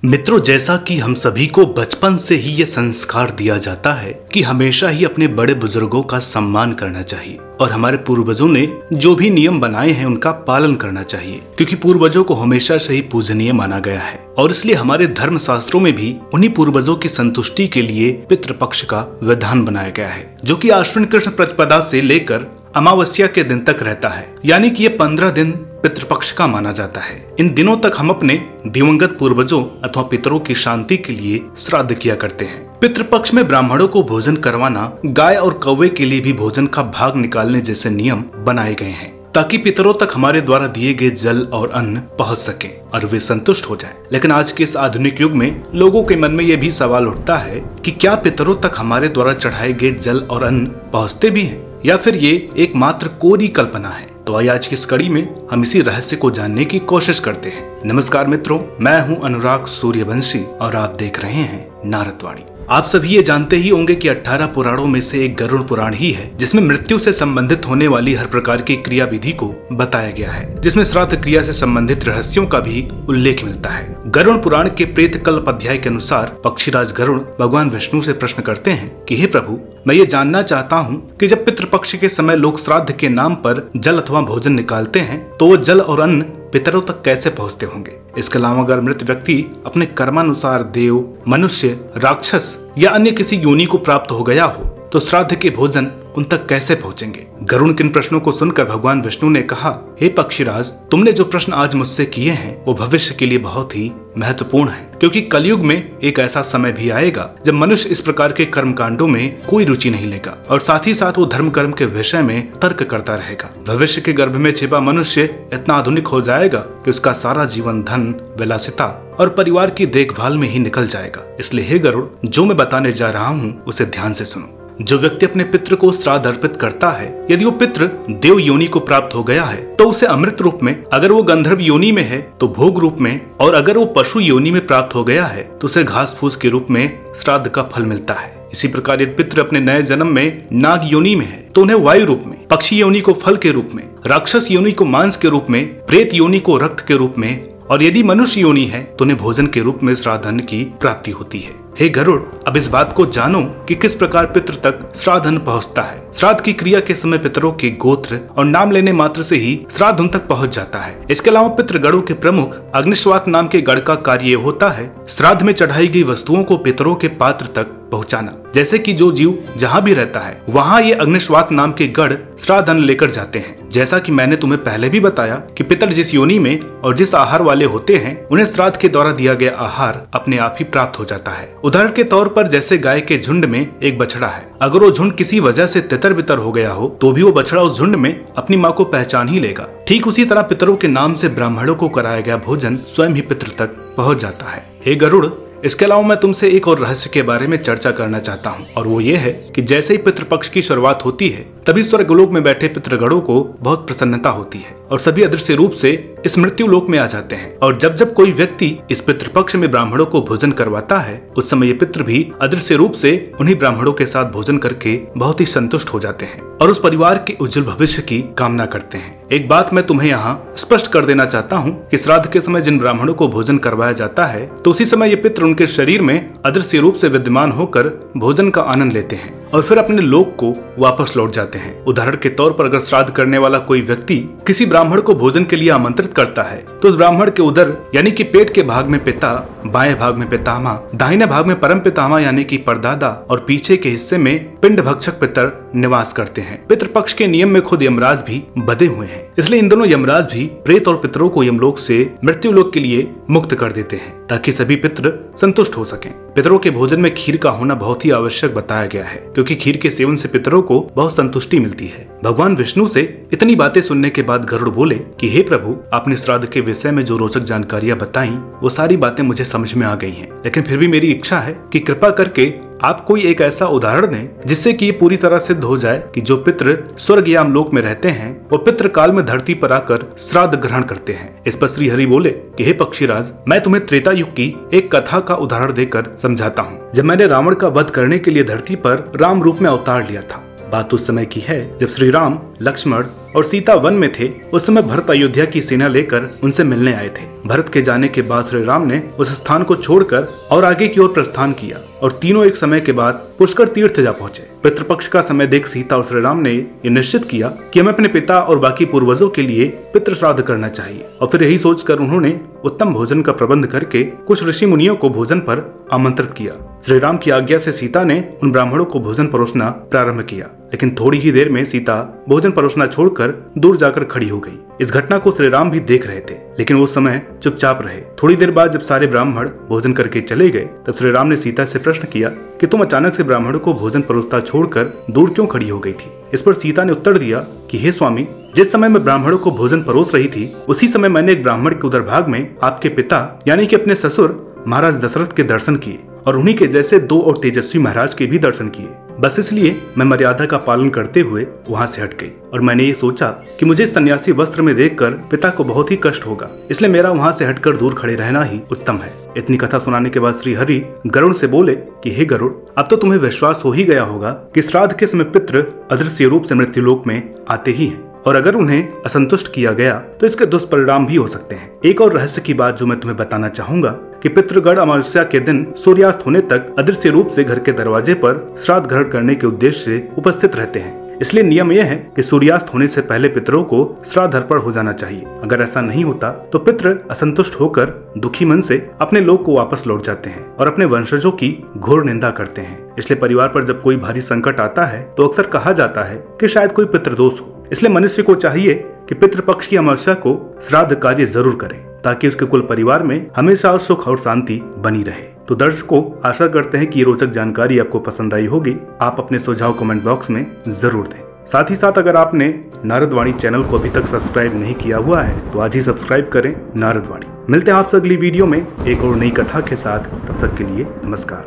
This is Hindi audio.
मित्रों, जैसा कि हम सभी को बचपन से ही ये संस्कार दिया जाता है कि हमेशा ही अपने बड़े बुजुर्गों का सम्मान करना चाहिए और हमारे पूर्वजों ने जो भी नियम बनाए हैं उनका पालन करना चाहिए, क्योंकि पूर्वजों को हमेशा से ही पूजनीय माना गया है। और इसलिए हमारे धर्म शास्त्रों में भी उन्हीं पूर्वजों की संतुष्टि के लिए पितृपक्ष का विधान बनाया गया है, जो कि आश्विन कृष्ण प्रतिपदा से लेकर अमावस्या के दिन तक रहता है। यानी कि ये 15 दिन पितृपक्ष का माना जाता है। इन दिनों तक हम अपने दिवंगत पूर्वजों अथवा पितरों की शांति के लिए श्राद्ध किया करते हैं। पितृपक्ष में ब्राह्मणों को भोजन करवाना, गाय और कौवे के लिए भी भोजन का भाग निकालने जैसे नियम बनाए गए हैं, ताकि पितरों तक हमारे द्वारा दिए गए जल और अन्न पहुंच सके और वे संतुष्ट हो जाएं। लेकिन आज के इस आधुनिक युग में लोगों के मन में यह भी सवाल उठता है कि क्या पितरों तक हमारे द्वारा चढ़ाए गए जल और अन्न पहुंचते भी हैं, या फिर ये एकमात्र कोरी कल्पना है। तो आइए आज की इस कड़ी में हम इसी रहस्य को जानने की कोशिश करते हैं। नमस्कार मित्रों, मैं हूं अनुराग सूर्यवंशी और आप देख रहे हैं नारदवाणी। आप सभी ये जानते ही होंगे कि 18 पुराणों में से एक गरुड़ पुराण ही है जिसमें मृत्यु से संबंधित होने वाली हर प्रकार की क्रिया विधि को बताया गया है, जिसमें श्राद्ध क्रिया से संबंधित रहस्यों का भी उल्लेख मिलता है। गरुड़ पुराण के प्रेत कल्प अध्याय के अनुसार पक्षीराज गरुड़ भगवान विष्णु से प्रश्न करते हैं कि हे प्रभु, मैं ये जानना चाहता हूँ कि जब पितृपक्ष के समय लोग श्राद्ध के नाम पर जल अथवा भोजन निकालते हैं तो वो जल और अन्न पितरों तक कैसे पहुंचते होंगे। इसके अलावा अगर मृत व्यक्ति अपने कर्मानुसार देव, मनुष्य, राक्षस या अन्य किसी योनि को प्राप्त हो गया हो तो श्राद्ध के भोजन उन तक कैसे पहुंचेंगे। गरुड़ के इन प्रश्नों को सुनकर भगवान विष्णु ने कहा, हे पक्षीराज, तुमने जो प्रश्न आज मुझसे किए हैं वो भविष्य के लिए बहुत ही महत्वपूर्ण है, क्योंकि कलयुग में एक ऐसा समय भी आएगा जब मनुष्य इस प्रकार के कर्म कांडों में कोई रुचि नहीं लेगा और साथ ही साथ वो धर्म कर्म के विषय में तर्क करता रहेगा। भविष्य के गर्भ में छिपा मनुष्य इतना आधुनिक हो जाएगा कि उसका सारा जीवन धन, विलासिता और परिवार की देखभाल में ही निकल जाएगा। इसलिए हे गरुड़, जो मैं बताने जा रहा हूँ उसे ध्यान से सुनो। जो व्यक्ति अपने पितृ को श्राद्ध अर्पित करता है, यदि वो पितृ देव योनि को प्राप्त हो गया है तो उसे अमृत रूप में, अगर वो गंधर्व योनि में है तो भोग रूप में, और अगर वो पशु योनि में प्राप्त हो गया है तो उसे घास फूस के रूप में श्राद्ध का फल मिलता है। इसी प्रकार यदि पितृ अपने नए जन्म में नाग योनि में है तो उन्हें वायु रूप में, पक्षी योनि को फल के रूप में, राक्षस योनि को मांस के रूप में, प्रेत योनि को रक्त के रूप में, और यदि मनुष्य योनि है तो उन्हें भोजन के रूप में श्राद्ध की प्राप्ति होती है। हे गरुड़, अब इस बात को जानो कि किस प्रकार पितृ तक श्राद्ध पहुंचता है। श्राद्ध की क्रिया के समय पितरों के गोत्र और नाम लेने मात्र से ही श्राद्ध उन तक पहुंच जाता है। इसके अलावा पितृगणों के प्रमुख अग्निश्वात नाम के गण का कार्य होता है श्राद्ध में चढ़ाई गई वस्तुओं को पितरों के पात्र तक पहुंचाना। जैसे कि जो जीव जहाँ भी रहता है वहाँ ये अग्निश्वात नाम के गण श्राद्ध अन्न लेकर जाते हैं। जैसा कि मैंने तुम्हें पहले भी बताया कि पितर जिस योनि में और जिस आहार वाले होते हैं उन्हें श्राद्ध के द्वारा दिया गया आहार अपने आप ही प्राप्त हो जाता है। उदाहरण के तौर पर जैसे गाय के झुंड में एक बछड़ा है, अगर वो झुंड किसी वजह से तितर बितर हो गया हो तो भी वो बछड़ा उस झुंड में अपनी माँ को पहचान ही लेगा। ठीक उसी तरह पितरों के नाम से ब्राह्मणों को कराया गया भोजन स्वयं ही पितृ तक पहुँच जाता है। हे गरुड़, इसके अलावा मैं तुमसे एक और रहस्य के बारे में चर्चा करना चाहता हूँ, और वो ये है कि जैसे ही पितृपक्ष की शुरुआत होती है तभी स्वर्गलोक में बैठे पितृगणों को बहुत प्रसन्नता होती है और सभी अदृश्य रूप से इस मृत्यु लोक में आ जाते हैं। और जब जब कोई व्यक्ति इस पितृपक्ष में ब्राह्मणों को भोजन करवाता है उस समय ये पितृ भी अदृश्य रूप से उन्हीं ब्राह्मणों के साथ भोजन करके बहुत ही संतुष्ट हो जाते हैं और उस परिवार के उज्जवल भविष्य की कामना करते हैं। एक बात मैं तुम्हें यहाँ स्पष्ट कर देना चाहता हूँ कि श्राद्ध के समय जिन ब्राह्मणों को भोजन करवाया जाता है तो उसी समय ये पितृ उनके शरीर में अदृश्य रूप से विद्यमान होकर भोजन का आनंद लेते हैं और फिर अपने लोक को वापस लौट जाते हैं। उदाहरण के तौर पर अगर श्राद्ध करने वाला कोई व्यक्ति किसी ब्राह्मण को भोजन के लिए आमंत्रित करता है तो उस ब्राह्मण के उदर यानी कि पेट के भाग में पिता, बाएं भाग में पितामह, दाहिने भाग में परम पितामह यानी कि परदादा और पीछे के हिस्से में पिंड भक्षक पितर निवास करते हैं। पितृपक्ष के नियम में खुद यमराज भी बंधे हुए हैं, इसलिए इन दोनों यमराज भी प्रेत और पितरों को यमलोक से मृत्यु लोक के लिए मुक्त कर देते हैं ताकि सभी पितृ संतुष्ट हो सकें। पितरों के भोजन में खीर का होना बहुत ही आवश्यक बताया गया है, क्योंकि खीर के सेवन से पितरों को बहुत संतुष्टि मिलती है। भगवान विष्णु से इतनी बातें सुनने के बाद गरुड़ बोले कि हे प्रभु, आपने श्राद्ध के विषय में जो रोचक जानकारियां बताई वो सारी बातें मुझे समझ में आ गई हैं, लेकिन फिर भी मेरी इच्छा है कि कृपा करके आप कोई एक ऐसा उदाहरण दें जिससे कि ये पूरी तरह सिद्ध हो जाए कि जो पितृ स्वर्ग या लोक में रहते हैं वो पितृ काल में धरती पर आकर श्राद्ध ग्रहण करते हैं। इस पर श्री हरि बोले कि हे पक्षीराज, मैं तुम्हें त्रेता युग की एक कथा का उदाहरण देकर समझाता हूँ। जब मैंने रावण का वध करने के लिए धरती पर राम रूप में अवतार लिया था। बात उस समय की है जब श्री राम लक्ष्मण और सीता वन में थे, उस समय भरत अयोध्या की सेना लेकर उनसे मिलने आए थे। भरत के जाने के बाद श्री राम ने उस स्थान को छोड़कर और आगे की ओर प्रस्थान किया और तीनों एक समय के बाद पुष्कर तीर्थ जा पहुंचे। पितृपक्ष का समय देख सीता और श्री राम ने ये निश्चित किया कि हमें अपने पिता और बाकी पूर्वजों के लिए पितृ श्राद्ध करना चाहिए, और फिर यही सोचकर उन्होंने उत्तम भोजन का प्रबंध करके कुछ ऋषि मुनियों को भोजन पर आमंत्रित किया। श्री राम की आज्ञा से सीता ने उन ब्राह्मणों को भोजन परोसना प्रारंभ किया, लेकिन थोड़ी ही देर में सीता भोजन परोसना छोड़कर दूर जाकर खड़ी हो गई। इस घटना को श्री राम भी देख रहे थे, लेकिन वो समय चुपचाप रहे। थोड़ी देर बाद जब सारे ब्राह्मण भोजन करके चले गए, तब श्री राम ने सीता से प्रश्न किया कि तुम अचानक से ब्राह्मणों को भोजन परोसता छोड़कर दूर क्यों खड़ी हो गई थी। इस पर सीता ने उत्तर दिया कि हे स्वामी, जिस समय मैं ब्राह्मणों को भोजन परोस रही थी, उसी समय मैंने एक ब्राह्मण के उदर भाग में आपके पिता यानी कि अपने ससुर महाराज दशरथ के दर्शन किए और उन्हीं के जैसे दो और तेजस्वी महाराज के भी दर्शन किए। बस इसलिए मैं मर्यादा का पालन करते हुए वहां से हट गई और मैंने ये सोचा कि मुझे सन्यासी वस्त्र में देखकर पिता को बहुत ही कष्ट होगा, इसलिए मेरा वहां से हटकर दूर खड़े रहना ही उत्तम है। इतनी कथा सुनाने के बाद श्री हरि गरुड़ से बोले कि हे गरुड़, अब तो तुम्हें विश्वास हो ही गया होगा कि श्राद्ध के समय पितृ अदृश्य रूप से मृत्युलोक में आते ही हैं, और अगर उन्हें असंतुष्ट किया गया तो इसके दुष्परिणाम भी हो सकते हैं। एक और रहस्य की बात जो मैं तुम्हें बताना चाहूंगा कि पितृगण अमावस्या के दिन सूर्यास्त होने तक अदृश्य रूप से घर के दरवाजे पर श्राद्ध ग्रहण करने के उद्देश्य से उपस्थित रहते हैं। इसलिए नियम यह है कि सूर्यास्त होने से पहले पितरों को श्राद्ध अर्पण हो जाना चाहिए। अगर ऐसा नहीं होता तो पितृ असंतुष्ट होकर दुखी मन से अपने लोक को वापस लौट जाते हैं और अपने वंशजों की घोर निंदा करते हैं। इसलिए परिवार पर जब कोई भारी संकट आता है तो अक्सर कहा जाता है कि शायद कोई पितृदोष हो। इसलिए मनुष्य को चाहिए कि पितृपक्ष की अमावस्या को श्राद्ध कार्य जरूर करे, ताकि उसके कुल परिवार में हमेशा सुख और शांति बनी रहे। तो दर्शकों, आशा करते हैं कि ये रोचक जानकारी आपको पसंद आई होगी। आप अपने सुझाव कमेंट बॉक्स में जरूर दें। साथ ही साथ अगर आपने नारद वाणी चैनल को अभी तक सब्सक्राइब नहीं किया हुआ है तो आज ही सब्सक्राइब करें नारद वाणी। मिलते हैं आपसे अगली वीडियो में एक और नई कथा के साथ। तब तक के लिए नमस्कार।